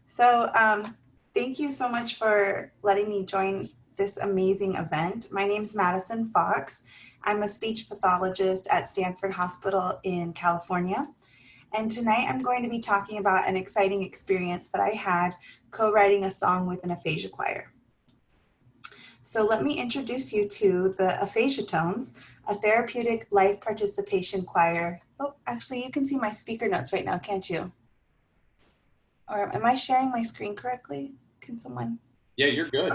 So thank you so much for letting me join this amazing event. My name is Madison Fox. I'm a speech pathologist at Stanford Hospital in California. And tonight I'm going to be talking about an exciting experience that I had co-writing a song with an aphasia choir. So let me introduce you to the Aphasia Tones, a therapeutic life participation choir. Oh, actually you can see my speaker notes right now, can't you? Or am I sharing my screen correctly? Can someone? Yeah, you're good.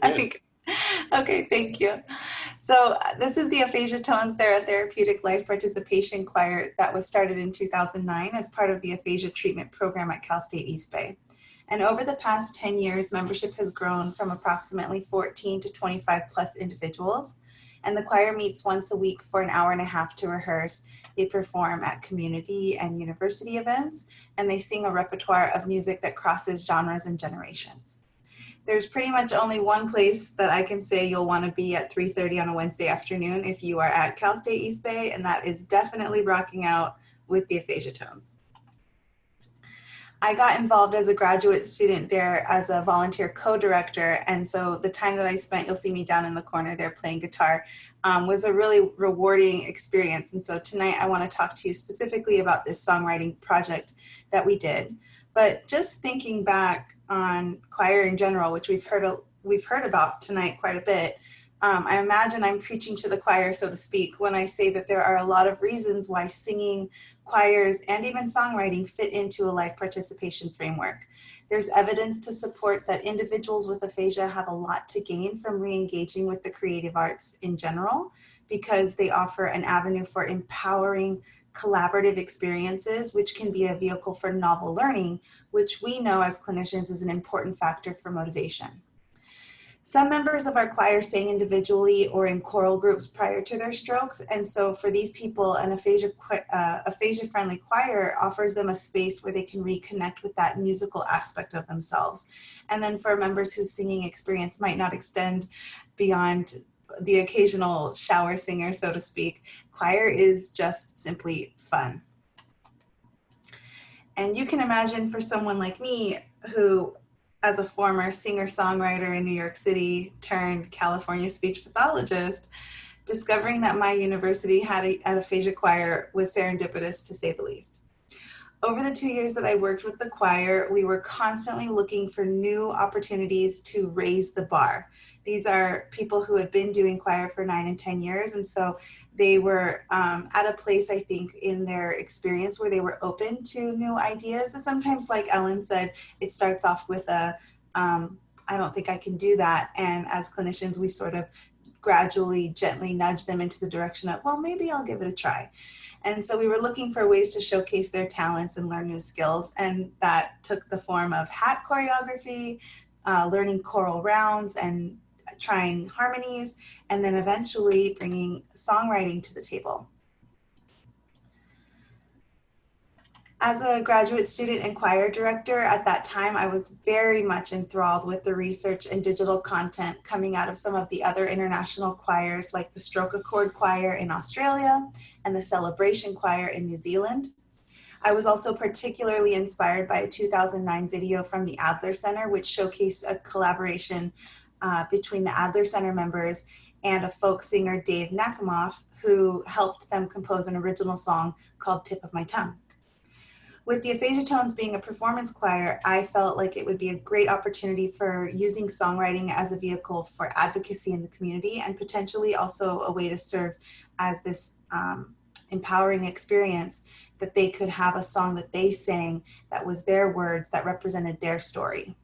I think, okay, thank you. So this is the Aphasia Tones. They're a therapeutic life participation choir that was started in 2009 as part of the aphasia treatment program at Cal State East Bay. And over the past 10 years, membership has grown from approximately 14 to 25 plus individuals. And the choir meets once a week for an hour and a half to rehearse. They perform at community and university events, and they sing a repertoire of music that crosses genres and generations. There's pretty much only one place that I can say you'll want to be at 3:30 on a Wednesday afternoon if you are at Cal State East Bay, and that is definitely rocking out with the Aphasia Tones. I got involved as a graduate student there as a volunteer co-director, and so the time that I spent, you'll see me down in the corner there playing guitar, was a really rewarding experience. And so tonight I want to talk to you specifically about this songwriting project that we did. But just thinking back on choir in general, which we've heard about tonight quite a bit, I imagine I'm preaching to the choir, so to speak, when I say that there are a lot of reasons why singing, choirs, and even songwriting fit into a life participation framework. There's evidence to support that individuals with aphasia have a lot to gain from re-engaging with the creative arts in general, because they offer an avenue for empowering collaborative experiences, which can be a vehicle for novel learning, which we know as clinicians is an important factor for motivation. Some members of our choir sang individually or in choral groups prior to their strokes, and so for these people, an aphasia-friendly choir offers them a space where they can reconnect with that musical aspect of themselves. And then for members whose singing experience might not extend beyond the occasional shower singer, so to speak, choir is just simply fun. And you can imagine for someone like me who, as a former singer-songwriter in New York City turned California speech pathologist, discovering that my university had an aphasia choir was serendipitous, to say the least. Over the 2 years that I worked with the choir, we were constantly looking for new opportunities to raise the bar. These are people who had been doing choir for 9 and 10 years, and so they were at a place, I think, in their experience where they were open to new ideas. And sometimes, like Ellen said, it starts off with a, I don't think I can do that. And as clinicians, we sort of gradually, gently nudge them into the direction of, well, maybe I'll give it a try. And so we were looking for ways to showcase their talents and learn new skills. And that took the form of hat choreography, learning choral rounds and trying harmonies, and then eventually bringing songwriting to the table. As a graduate student and choir director at that time, I was very much enthralled with the research and digital content coming out of some of the other international choirs, like the Stroke Accord Choir in Australia and the Celebration Choir in New Zealand. I was also particularly inspired by a 2009 video from the Adler Center, which showcased a collaboration between the Adler Center members and a folk singer, Dave Nakimoff, who helped them compose an original song called Tip of My Tongue. With the Aphasia Tones being a performance choir, I felt like it would be a great opportunity for using songwriting as a vehicle for advocacy in the community, and potentially also a way to serve as this empowering experience that they could have a song that they sang that was their words that represented their story.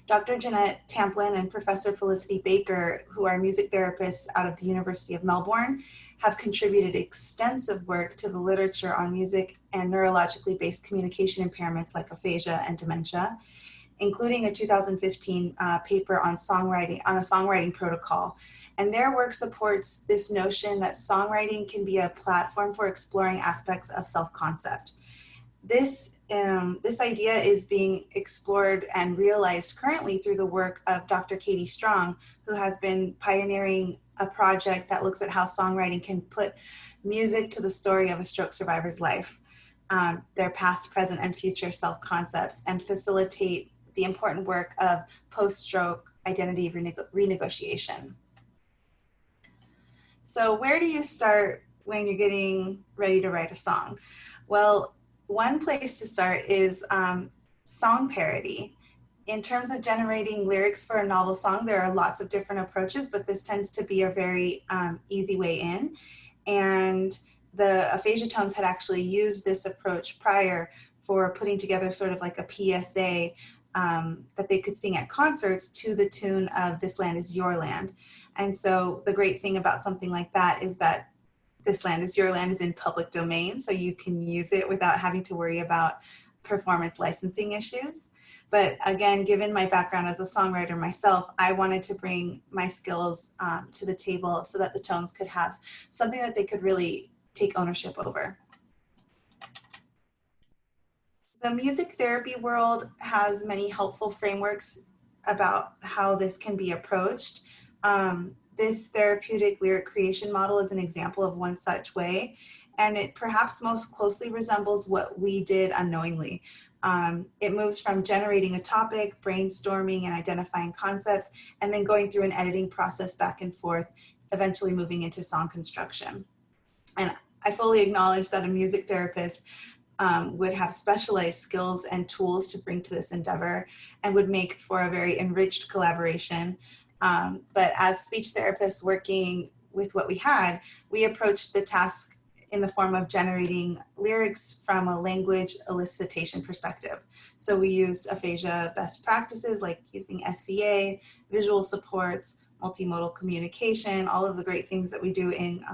Dr. Jeanette Tamplin and Professor Felicity Baker, who are music therapists out of the University of Melbourne, have contributed extensive work to the literature on music and neurologically based communication impairments like aphasia and dementia, including a 2015 paper on a songwriting protocol. And their work supports this notion that songwriting can be a platform for exploring aspects of self-concept. This idea is being explored and realized currently through the work of Dr. Katie Strong, who has been pioneering a project that looks at how songwriting can put music to the story of a stroke survivor's life. their past, present, and future self-concepts and facilitate the important work of post-stroke identity renegotiation. So where do you start when you're getting ready to write a song? Well, one place to start is song parody. In terms of generating lyrics for a novel song, there are lots of different approaches, but this tends to be a very easy way in. And the Aphasia Tones had actually used this approach prior for putting together sort of like a PSA that they could sing at concerts to the tune of This Land Is Your Land. And so the great thing about something like that is that This Land Is Your Land is in public domain, so you can use it without having to worry about performance licensing issues. But again, given my background as a songwriter myself, I wanted to bring my skills to the table so that the Tones could have something that they could really take ownership over. The music therapy world has many helpful frameworks about how this can be approached. This therapeutic lyric creation model is an example of one such way, and it perhaps most closely resembles what we did unknowingly. It moves from generating a topic, brainstorming and identifying concepts, and then going through an editing process back and forth, eventually moving into song construction. And I fully acknowledge that a music therapist would have specialized skills and tools to bring to this endeavor and would make for a very enriched collaboration. But as speech therapists working with what we had, we approached the task in the form of generating lyrics from a language elicitation perspective. So we used aphasia best practices like using SCA, visual supports, multimodal communication, all of the great things that we do in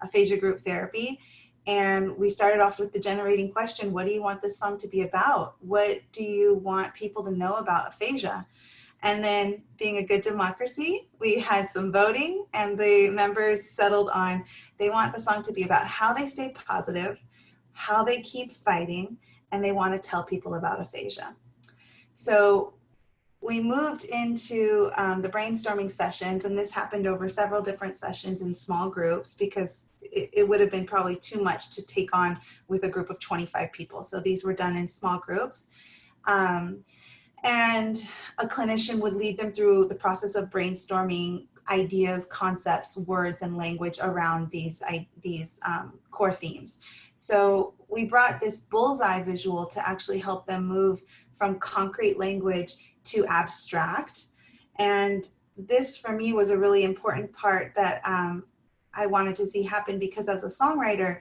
aphasia group therapy. And we started off with the generating question, what do you want this song to be about? What do you want people to know about aphasia? And then, being a good democracy, we had some voting, and the members settled on they want the song to be about how they stay positive, how they keep fighting, and they want to tell people about aphasia. So we moved into the brainstorming sessions, and this happened over several different sessions in small groups because it would have been probably too much to take on with a group of 25 people. So these were done in small groups. And a clinician would lead them through the process of brainstorming ideas, concepts, words, and language around these core themes. So we brought this bullseye visual to actually help them move from concrete language to abstract. And this for me was a really important part that I wanted to see happen, because as a songwriter,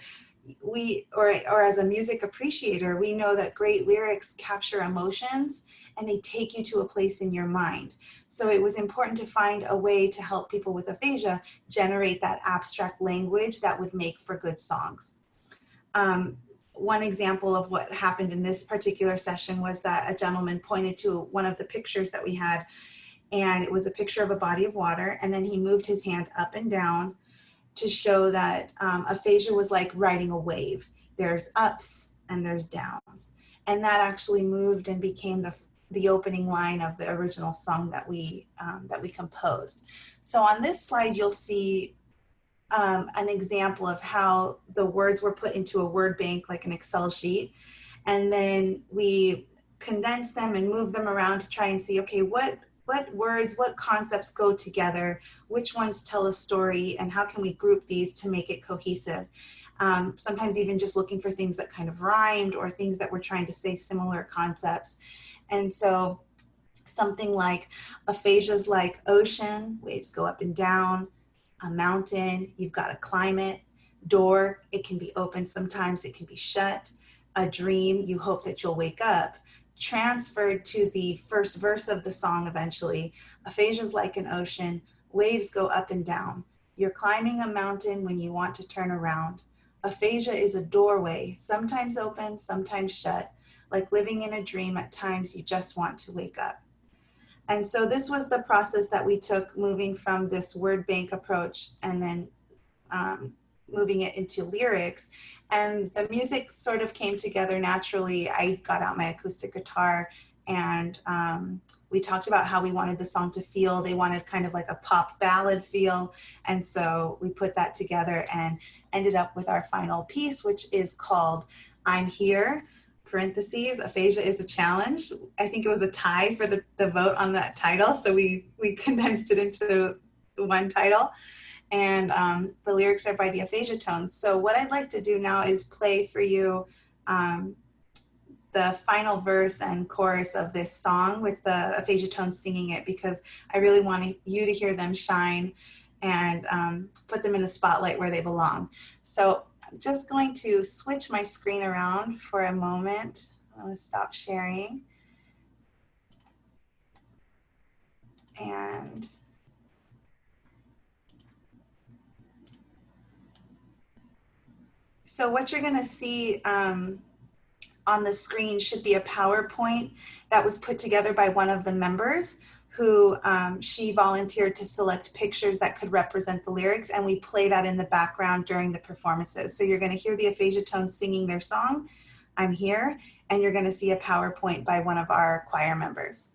or as a music appreciator, we know that great lyrics capture emotions and they take you to a place in your mind. So it was important to find a way to help people with aphasia generate that abstract language that would make for good songs. One example of what happened in this particular session was that a gentleman pointed to one of the pictures that we had, and it was a picture of a body of water, and then he moved his hand up and down to show that aphasia was like riding a wave. There's ups and there's downs. And that actually moved and became the opening line of the original song that we composed. So on this slide, you'll see an example of how the words were put into a word bank, like an Excel sheet. And then we condensed them and moved them around to try and see, okay, what words, what concepts go together, which ones tell a story, and how can we group these to make it cohesive? Sometimes even just looking for things that kind of rhymed or things that were trying to say similar concepts. And so something like aphasia's like ocean, waves go up and down, a mountain, you've got to climb it, door, it can be open sometimes, it can be shut, a dream, you hope that you'll wake up. Transferred to the first verse of the song eventually, aphasia's like an ocean, waves go up and down. You're climbing a mountain when you want to turn around. Aphasia is a doorway, sometimes open, sometimes shut, like living in a dream at times you just want to wake up. And so this was the process that we took, moving from this word bank approach and then moving it into lyrics. And the music sort of came together naturally. I got out my acoustic guitar and we talked about how we wanted the song to feel. They wanted kind of like a pop ballad feel. And so we put that together and ended up with our final piece, which is called I'm here, parentheses, aphasia is a challenge. I think it was a tie for the vote on that title, so we condensed it into one title. And the lyrics are by the Aphasia Tones. So what I'd like to do now is play for you the final verse and chorus of this song with the Aphasia Tones singing it, because I really want you to hear them shine and put them in the spotlight where they belong. So I'm just going to switch my screen around for a moment. I'm going to stop sharing. And so what you're going to see on the screen should be a PowerPoint that was put together by one of the members who she volunteered to select pictures that could represent the lyrics, and we play that in the background during the performances. So you're going to hear the Aphasia Tones singing their song, I'm Here, and you're going to see a PowerPoint by one of our choir members.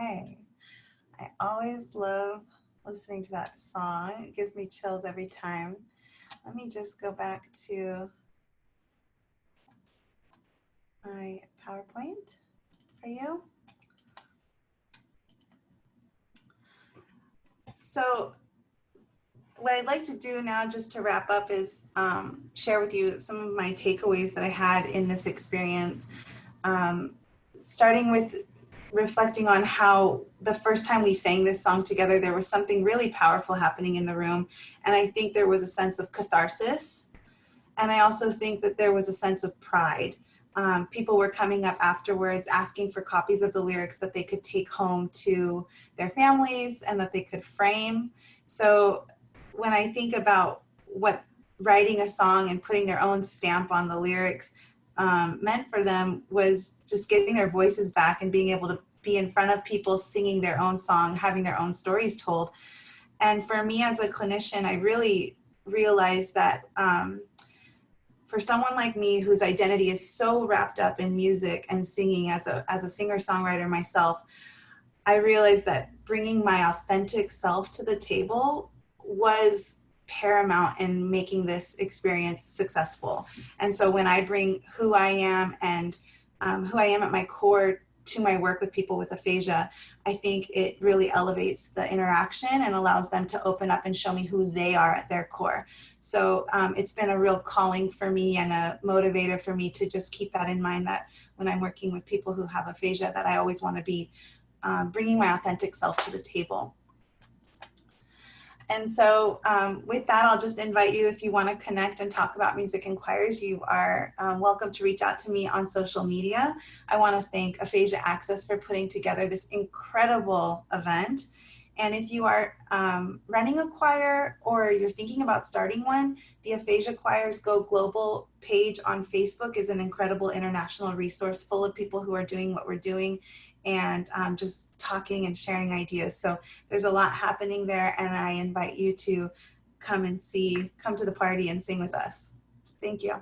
Okay, I always love listening to that song. It gives me chills every time. Let me just go back to my PowerPoint for you. So what I'd like to do now, just to wrap up, is share with you some of my takeaways that I had in this experience, starting with reflecting on how the first time we sang this song together, there was something really powerful happening in the room. And I think there was a sense of catharsis. And I also think that there was a sense of pride. People were coming up afterwards asking for copies of the lyrics that they could take home to their families and that they could frame. So when I think about what writing a song and putting their own stamp on the lyrics meant for them, was just getting their voices back and being able to be in front of people singing their own song, having their own stories told. And for me as a clinician, I really realized that for someone like me whose identity is so wrapped up in music and singing, as a singer-songwriter myself, I realized that bringing my authentic self to the table was paramount in making this experience successful. And so when I bring who I am and who I am at my core to my work with people with aphasia, I think it really elevates the interaction and allows them to open up and show me who they are at their core. So it's been a real calling for me and a motivator for me to just keep that in mind, that when I'm working with people who have aphasia, that I always want to be bringing my authentic self to the table. And so with that, I'll just invite you, if you want to connect and talk about music and choirs, you are welcome to reach out to me on social media. I want to thank Aphasia Access for putting together this incredible event. And if you are running a choir or you're thinking about starting one, the Aphasia Choirs Go Global page on Facebook is an incredible international resource full of people who are doing what we're doing and just talking and sharing ideas. So there's a lot happening there, and I invite you to come to the party and sing with us. Thank you.